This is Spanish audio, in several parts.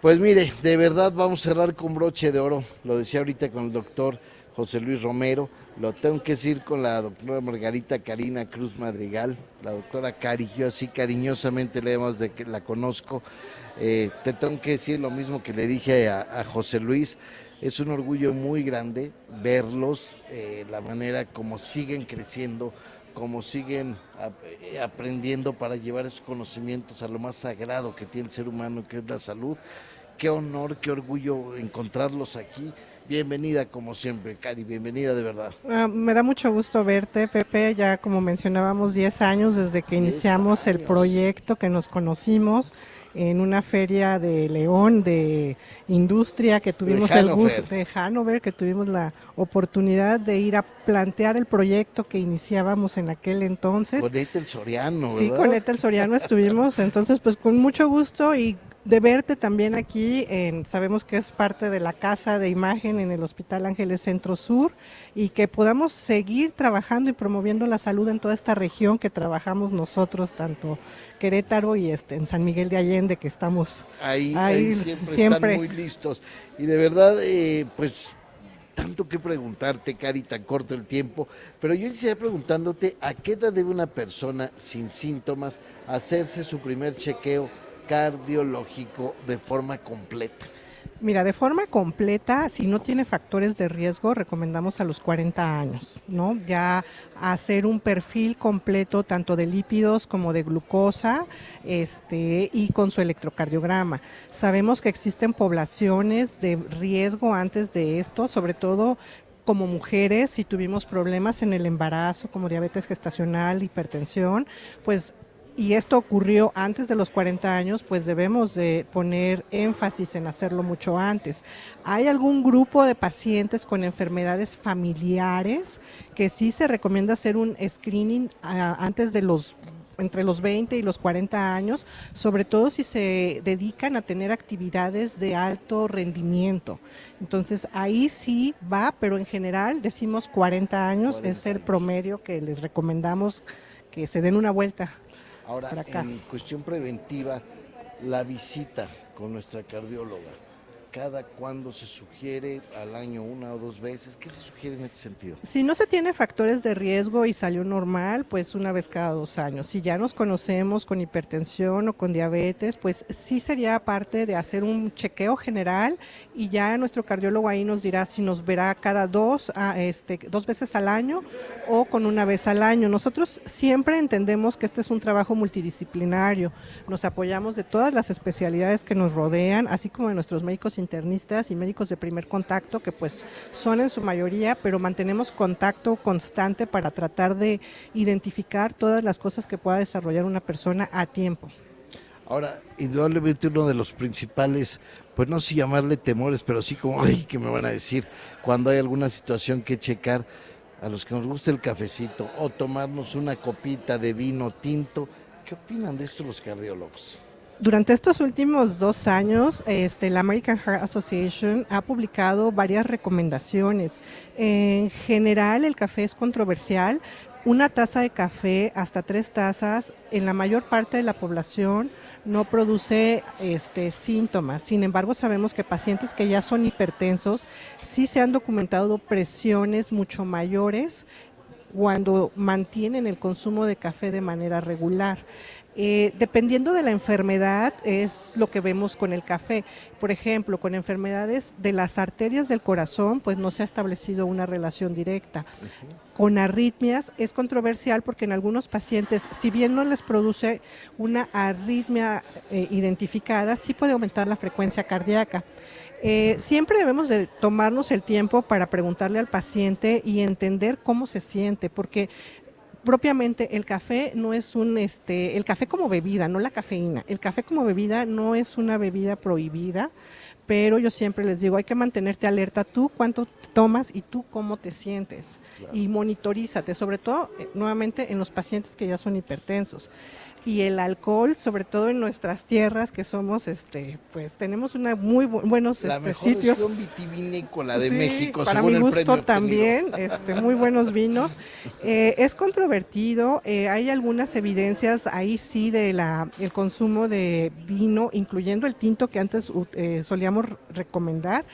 Pues mire, de verdad vamos a cerrar con broche de oro, lo decía ahorita con el doctor José Luis Romero, lo tengo que decir con la doctora Margarita Karina Cruz Madrigal, la doctora Cari, yo así cariñosamente le llamo desde que la conozco, te tengo que decir lo mismo que le dije a José Luis, es un orgullo muy grande verlos, la manera como siguen creciendo, como siguen aprendiendo para llevar esos conocimientos a lo más sagrado que tiene el ser humano, que es la salud. Qué honor, qué orgullo encontrarlos aquí. Bienvenida como siempre, Cari, bienvenida de verdad. Me da mucho gusto verte, Pepe. Ya como mencionábamos, 10 años desde que 10 iniciamos el años proyecto, que nos conocimos en una feria de León de industria, que de tuvimos el gusto Hannover, de Hannover, que tuvimos la oportunidad de ir a plantear el proyecto que iniciábamos en aquel entonces. con Ethel Soriano, Sí, con ¿verdad? Ethel Soriano estuvimos, entonces pues con mucho gusto y de verte también aquí, sabemos que es parte de la casa de imagen en el Hospital Ángeles Centro Sur y que podamos seguir trabajando y promoviendo la salud en toda esta región que trabajamos nosotros, tanto Querétaro y en San Miguel de Allende, que estamos Ahí ahí siempre están siempre. muy listos. Y de verdad, pues tanto que preguntarte, Cari, tan corto el tiempo, pero yo quisiera preguntándote, ¿a qué edad debe una persona sin síntomas hacerse su primer chequeo cardiológico de forma completa? Mira, de forma completa, si no tiene factores de riesgo, recomendamos a los 40 años, ¿no? Ya hacer un perfil completo tanto de lípidos como de glucosa, y con su electrocardiograma. Sabemos que existen poblaciones de riesgo antes de esto, sobre todo como mujeres, si tuvimos problemas en el embarazo, como diabetes gestacional, hipertensión, pues y esto ocurrió antes de los 40 años, pues debemos de poner énfasis en hacerlo mucho antes. ¿Hay algún grupo de pacientes con enfermedades familiares que sí se recomienda hacer un screening antes de los entre los 20 y los 40 años, sobre todo si se dedican a tener actividades de alto rendimiento? Entonces ahí sí va, pero en general decimos 40 años es 40 el años. promedio que les recomendamos que se den una vuelta Ahora, por acá. en cuestión preventiva, la visita con nuestra cardióloga, ¿cada cuándo se sugiere? ¿Al año una o dos veces? ¿Qué se sugiere en este sentido? Si no se tiene factores de riesgo y salió normal, pues una vez cada 2 años. Si ya nos conocemos con hipertensión o con diabetes, pues sí sería parte de hacer un chequeo general y ya nuestro cardiólogo ahí nos dirá si nos verá cada 2 veces al año o con una vez al año. Nosotros siempre entendemos que este es un trabajo multidisciplinario. Nos apoyamos de todas las especialidades que nos rodean, así como de nuestros médicos internistas y médicos de primer contacto, que pues son en su mayoría, pero mantenemos contacto constante para tratar de identificar todas las cosas que pueda desarrollar una persona a tiempo. Ahora, indudablemente uno de los principales, pues no sé si llamarle temores, pero sí como, ay, ¿qué me van a decir? Cuando hay alguna situación que checar, a los que nos gusta el cafecito o tomarnos una copita de vino tinto, ¿qué opinan de esto los cardiólogos? Durante estos últimos 2 años, la American Heart Association ha publicado varias recomendaciones. En general, el café es controversial. Una taza de café, hasta 3 tazas, en la mayor parte de la población no produce síntomas. Sin embargo, sabemos que pacientes que ya son hipertensos sí se han documentado presiones mucho mayores cuando mantienen el consumo de café de manera regular. Dependiendo de la enfermedad es lo que vemos con el café. Por ejemplo, con enfermedades de las arterias del corazón, pues no se ha establecido una relación directa. Con arritmias es controversial porque en algunos pacientes, si bien no les produce una arritmia identificada, sí puede aumentar la frecuencia cardíaca. Siempre debemos de tomarnos el tiempo para preguntarle al paciente y entender cómo se siente, porque propiamente el café no es el café como bebida, no la cafeína. El café como bebida no es una bebida prohibida, pero yo siempre les digo, hay que mantenerte alerta tú cuánto tomas y tú cómo te sientes Claro. y monitorízate, sobre todo nuevamente en los pacientes que ya son hipertensos. y el alcohol, sobre todo en nuestras tierras que somos, pues tenemos una muy buenos La mejor sitios. región vitivinícola de Sí, México, para según mi el gusto premio obtenido. también, muy buenos vinos. Es controvertido, hay algunas evidencias ahí sí de el consumo de vino, incluyendo el tinto que antes solíamos recomendar,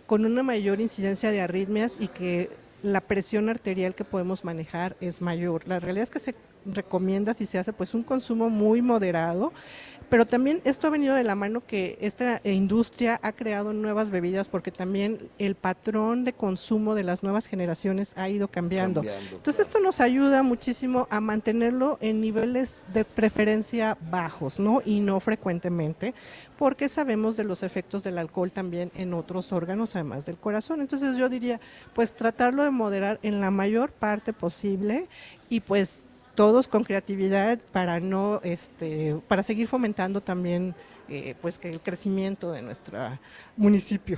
con una mayor incidencia de arritmias y que la presión arterial que podemos manejar es mayor. La realidad es que se recomienda, si se hace, pues un consumo muy moderado, pero también esto ha venido de la mano que esta industria ha creado nuevas bebidas porque también el patrón de consumo de las nuevas generaciones ha ido cambiando. Entonces Claro. esto nos ayuda muchísimo a mantenerlo en niveles de preferencia bajos, ¿no? Y no frecuentemente, porque sabemos de los efectos del alcohol también en otros órganos, además del corazón. Entonces yo diría, pues tratarlo de moderar en la mayor parte posible y pues todos con creatividad para no para seguir fomentando también pues que el crecimiento de nuestro municipio.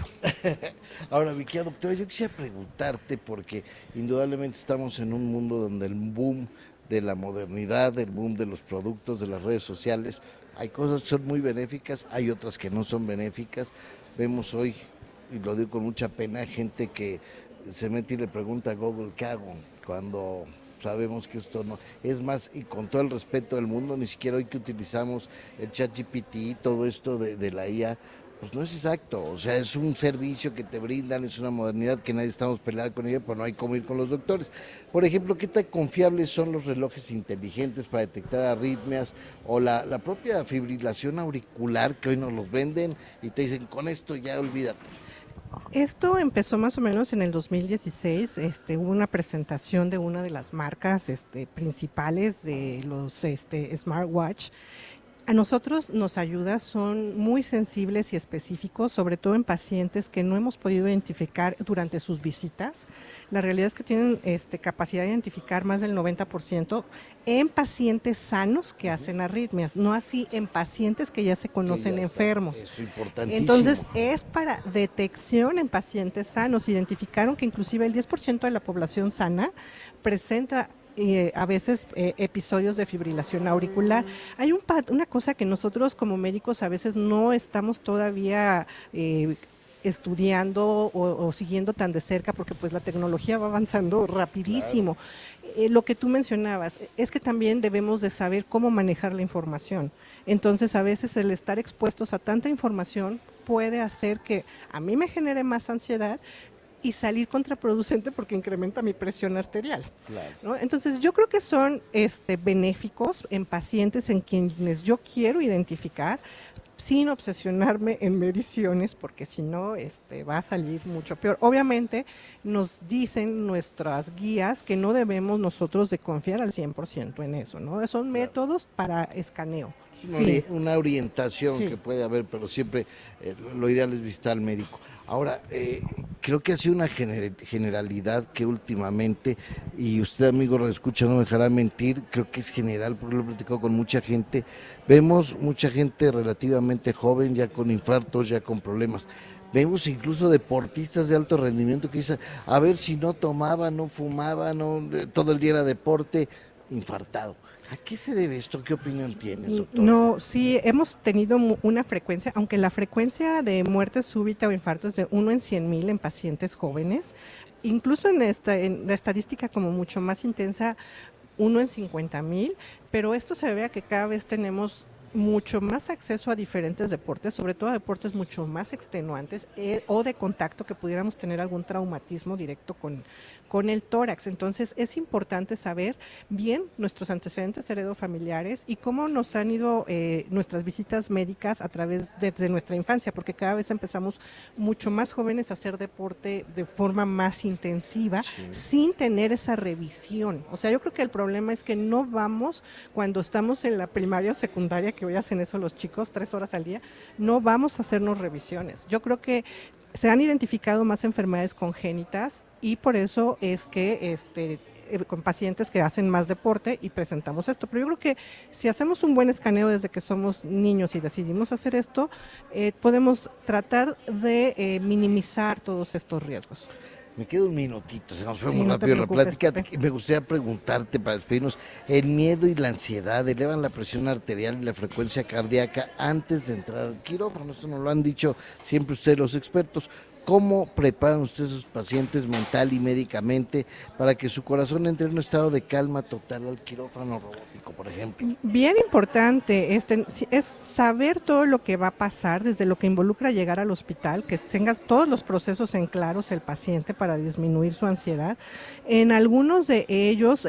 Ahora, mi querida doctora, yo quisiera preguntarte, porque indudablemente estamos en un mundo donde el boom de la modernidad, el boom de los productos, de las redes sociales, hay cosas que son muy benéficas, hay otras que no son benéficas. Vemos hoy, y lo digo con mucha pena, gente que se mete y le pregunta a Google, ¿qué hago? Cuando sabemos que esto no, es más, y con todo el respeto del mundo, ni siquiera hoy que utilizamos el ChatGPT y todo esto de la IA, pues no es exacto, o sea, es un servicio que te brindan, es una modernidad que nadie estamos peleados con ella, pero no hay cómo ir con los doctores. Por ejemplo, ¿qué tan confiables son los relojes inteligentes para detectar arritmias o la propia fibrilación auricular que hoy nos los venden y te dicen, con esto ya olvídate? Esto empezó más o menos en el 2016, hubo una presentación de una de las marcas principales de los smartwatch. A nosotros nos ayuda, son muy sensibles y específicos, sobre todo en pacientes que no hemos podido identificar durante sus visitas. La realidad es que tienen capacidad de identificar más del 90% en pacientes sanos que hacen arritmias, no así en pacientes que ya se Que ya conocen está, enfermos. eso es importantísimo. Entonces es para detección en pacientes sanos. Identificaron que inclusive el 10% de la población sana presenta a veces episodios de fibrilación auricular. Hay una cosa que nosotros como médicos a veces no estamos todavía estudiando o siguiendo tan de cerca porque pues la tecnología va avanzando Claro. rapidísimo. Lo que tú mencionabas es que también debemos de saber cómo manejar la información. Entonces a veces el estar expuestos a tanta información puede hacer que a mí me genere más ansiedad y salir contraproducente porque incrementa mi presión arterial, Claro. ¿no? Entonces yo creo que son benéficos en pacientes en quienes yo quiero identificar sin obsesionarme en mediciones, porque si no, va a salir mucho peor. Obviamente, nos dicen nuestras guías que no debemos nosotros de confiar al 100% en eso, ¿no? Son Claro. métodos para escaneo. Es Fin. una orientación que Sí. puede haber, pero siempre lo ideal es visitar al médico. Ahora, creo que ha sido una generalidad que últimamente, y usted amigo lo escucha, no me dejará mentir, creo que es general, porque lo he platicado con mucha gente, vemos mucha gente relativamente joven, ya con infartos, ya con problemas. Vemos incluso deportistas de alto rendimiento que dicen, a ver si no tomaba, no fumaba, no, todo el día era deporte, infartado. ¿A qué se debe esto? ¿Qué opinión tienes, doctora? No, sí, hemos tenido una frecuencia, aunque la frecuencia de muerte súbita o infarto es de 1 en 100,000 en pacientes jóvenes, incluso en la estadística como mucho más intensa, 1 en 50,000, pero esto se debe a que cada vez tenemos mucho más acceso a diferentes deportes, sobre todo a deportes mucho más extenuantes o de contacto que pudiéramos tener algún traumatismo directo con el tórax. Entonces es importante saber bien nuestros antecedentes heredofamiliares y cómo nos han ido nuestras visitas médicas a través de nuestra infancia, porque cada vez empezamos mucho más jóvenes a hacer deporte de forma más intensiva Sí. sin tener esa revisión. O sea, yo creo que el problema es que no vamos cuando estamos en la primaria o secundaria, que hoy hacen eso los chicos 3 horas al día, no vamos a hacernos revisiones. Yo creo que se han identificado más enfermedades congénitas y por eso es que con pacientes que hacen más deporte y presentamos esto. Pero yo creo que si hacemos un buen escaneo desde que somos niños y decidimos hacer esto, podemos tratar de minimizar todos estos riesgos. Me queda un minutito, se nos fue Sí, muy no te rápido la preocupes, plática. Pepe. Y me gustaría preguntarte para despedirnos, ¿el miedo y la ansiedad elevan la presión arterial y la frecuencia cardíaca antes de entrar al quirófano? Esto nos lo han dicho siempre ustedes los expertos. ¿Cómo preparan ustedes a sus pacientes mental y médicamente para que su corazón entre en un estado de calma total al quirófano robótico, por ejemplo? Bien importante es saber todo lo que va a pasar, desde lo que involucra llegar al hospital, que tenga todos los procesos en claros el paciente para disminuir su ansiedad. En algunos de ellos,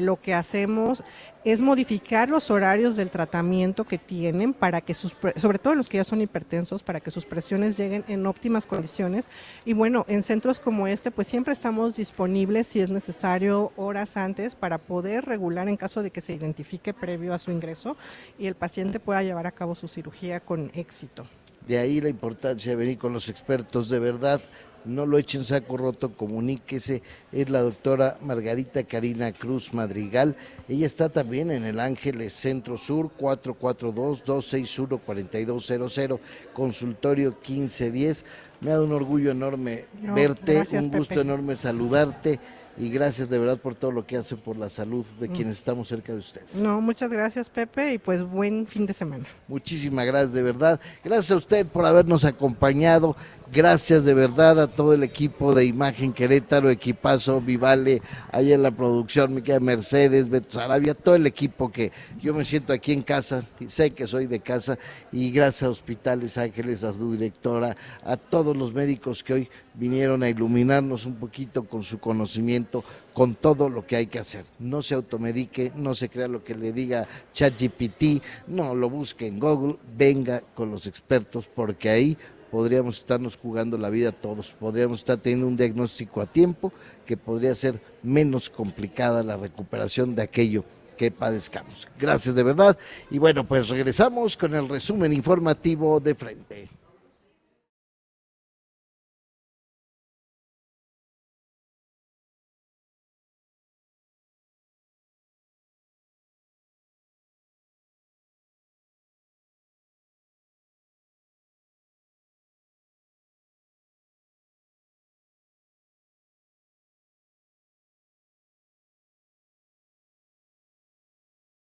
lo que hacemos es modificar los horarios del tratamiento que tienen para que sobre todo los que ya son hipertensos, para que sus presiones lleguen en óptimas condiciones. Y bueno, en centros como este, pues siempre estamos disponibles si es necesario horas antes para poder regular en caso de que se identifique previo a su ingreso y el paciente pueda llevar a cabo su cirugía con éxito. De ahí la importancia de venir con los expertos, de verdad, no lo echen saco roto, comuníquese. Es la doctora Margarita Karina Cruz Madrigal. Ella está también en el Ángeles Centro Sur, 442-261-4200, consultorio 1510. Me ha dado un orgullo enorme verte, Gracias, un gusto Pepe. enorme saludarte y gracias de verdad por todo lo que hacen por la salud de quienes estamos cerca de ustedes. No, muchas gracias, Pepe, y pues buen fin de semana. Muchísimas gracias, de verdad. Gracias a usted por habernos acompañado. Gracias de verdad a todo el equipo de Imagen Querétaro, equipazo, Vivale, ahí en la producción, mi querida Mercedes, Beto Sarabia, todo el equipo que yo me siento aquí en casa, y sé que soy de casa, y gracias a Hospitales Ángeles, a su directora, a todos los médicos que hoy vinieron a iluminarnos un poquito con su conocimiento, con todo lo que hay que hacer. No se automedique, no se crea lo que le diga ChatGPT, no lo busque en Google, venga con los expertos, porque ahí podríamos estarnos jugando la vida todos, podríamos estar teniendo un diagnóstico a tiempo que podría ser menos complicada la recuperación de aquello que padezcamos. Gracias de verdad y bueno, pues regresamos con el resumen informativo de frente.